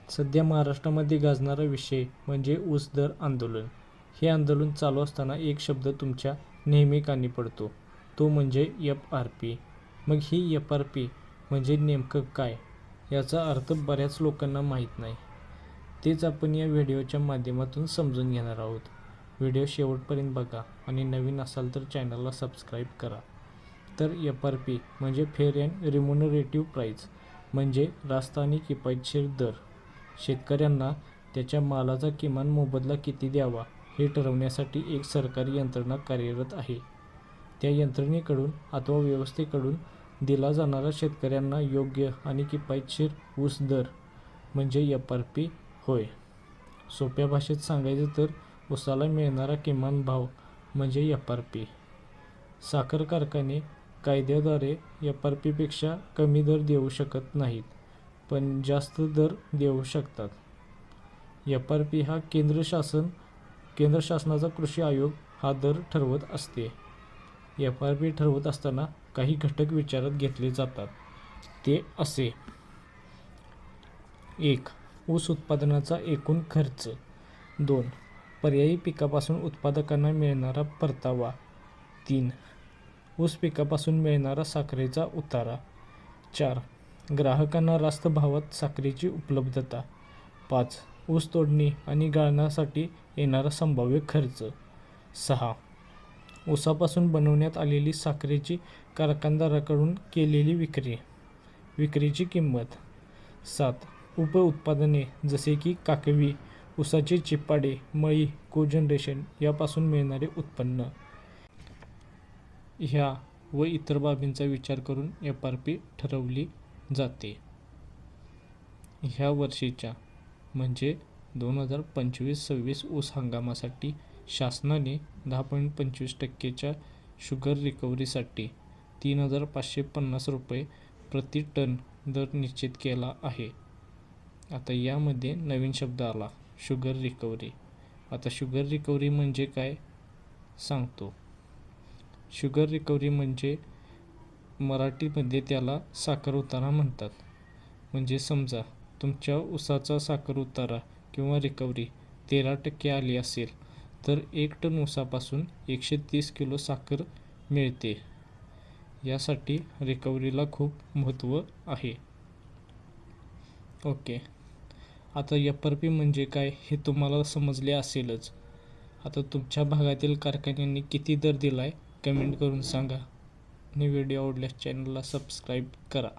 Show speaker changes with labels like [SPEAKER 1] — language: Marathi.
[SPEAKER 1] सध्या महाराष्ट्रामध्ये गाजणारा विषय म्हणजे ऊस दर आंदोलन. हे आंदोलन चालू असताना एक शब्द तुमच्या नेहमी कानी पडतो, तो म्हणजे FRP. मग ही FRP म्हणजे नेमकं काय, याचा अर्थ बऱ्याच लोकांना माहीत नाही. तेच आपण या व्हिडिओच्या माध्यमातून समजून घेणार आहोत. व्हिडिओ शेवटपर्यंत बघा आणि नवीन असाल तर चॅनलला सबस्क्राईब करा. तर FRP म्हणजे फेअर अँड रिम्युनरेटिव्ह प्राईस, म्हणजे रास्त आणि किफायतशीर दर. शेतकऱ्यांना त्याच्या मालाचा किमान मोबदला किती द्यावा हे ठरवण्यासाठी एक सरकारी यंत्रणा कार्यरत आहे. त्या यंत्रणेकडून अथवा व्यवस्थेकडून दिला जाणारा शेतकऱ्यांना योग्य आणि किफायतशीर ऊस दर म्हणजे FRP होय. सोप्या भाषेत सांगायचं तर ऊसाला मिळणारा किमान भाव म्हणजे FRP. साखर कारखाने कायद्याद्वारे FRPपेक्षा कमी दर देऊ शकत नाहीत, पण जास्त दर देऊ शकतात. FRP हा केंद्र शासनाचा कृषी आयोग हा दर ठरवत असते. FRP ठरवत असताना काही घटक विचारात घेतले जातात, ते असे: 1. ऊस उत्पादनाचा एकूण खर्च. 2. पर्यायी पिकापासून उत्पादकांना मिळणारा परतावा. 3. ऊस पिकापासून मिळणारा साखरेचा उतारा. 4. ग्राहकांना रास्त भावात साखरेची उपलब्धता. 5. ऊस तोडणी आणि गाळणासाठी येणारा संभाव्य खर्च. 6. ऊसापासून बनवण्यात आलेली साखरेची कारखानदाराकडून केलेली विक्रीची किंमत. 7. उपउत्पादने जसे की काकवी, ऊसाचे चिप्पाडे, मळी, कोजनरेशन यापासून मिळणारे उत्पन्न. ह्या व इतर बाबींचा विचार करून FRP ठरवली जाते. ह्या वर्षीच्या म्हणजे 2025-26 ऊस हंगामासाठी शासनाने 10.25% शुगर रिकव्हरीसाठी 3,550 रुपये प्रति टन दर निश्चित केला आहे. आता यामध्ये नवीन शब्द आला, शुगर रिकव्हरी. आता शुगर रिकव्हरी म्हणजे काय सांगतो. शुगर रिकव्हरी म्हणजे मराठीमध्ये त्याला साखर उतारा म्हणतात. म्हणजे समजा तुमच्या ऊसाचा साखर उतारा किंवा रिकव्हरी 13% आली असेल तर 1 टन ऊसापासून 130 किलो साखर मिळते. यासाठी रिकव्हरीला खूप महत्त्व आहे. ओके, आता FRP म्हणजे काय हे तुम्हाला समजले असेलच. आता तुमच्या भागातील कारखान्यांनी किती दर दिलाय कमेंट करून सांगा आणि व्हिडिओ आवडल्यास चॅनलला सबस्क्राईब करा.